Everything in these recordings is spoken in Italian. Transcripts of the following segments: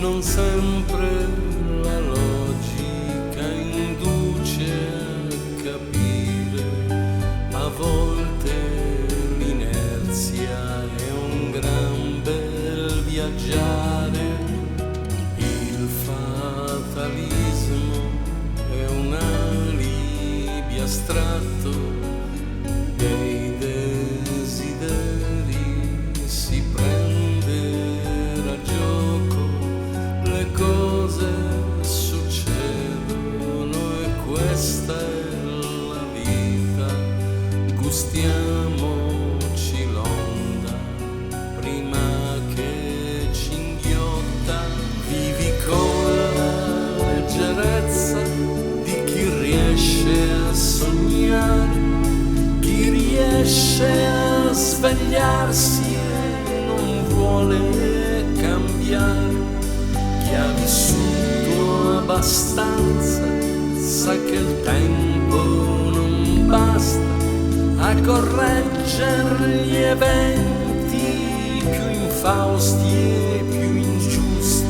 Non sempre la logica induce a capire, a volte l'inerzia è un gran bel viaggiare, il fatalismo è un alibi astratto dei desideri, si prende a gioco, le cose succedono e questa è la vita, gustiamoci l'onda prima che ci inghiotta, vivi con la leggerezza di chi riesce a sognare, chi riesce a svegliarsi e non vuole cambiare, chi ha vissuto abbastanza sa che il tempo non basta a correggere gli eventi più infausti e più ingiusti.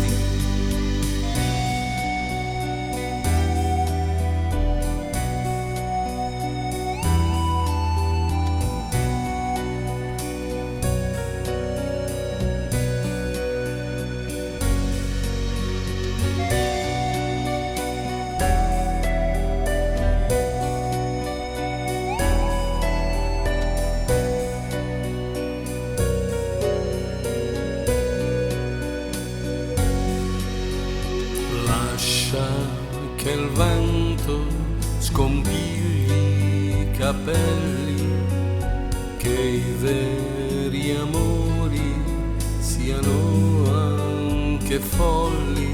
Lascia che il vento scompigli i capelli, che i veri amori siano anche folli,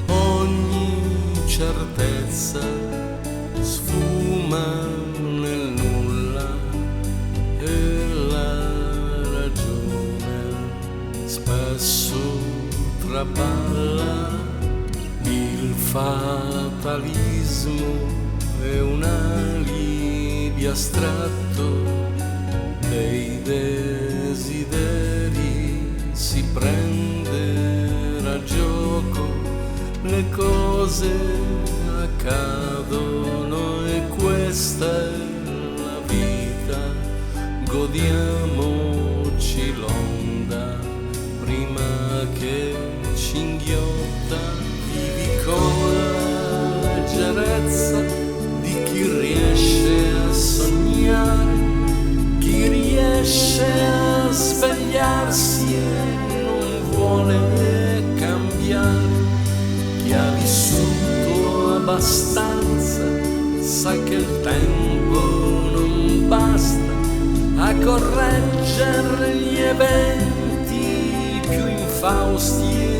ogni certezza sfuma nel nulla e la ragione spesso traballa. Il fatalismo è un alibi astratto dei desideri, si prende a gioco, le cose accadono e questa è la vita, godiamoci l'onda prima che ci inghiotta. Vivi con la leggerezza di chi riesce a sognare, chi riesce a svegliarsi e non vuole cambiare, chi ha vissuto abbastanza sa che il tempo non basta a correggere gli eventi più infausti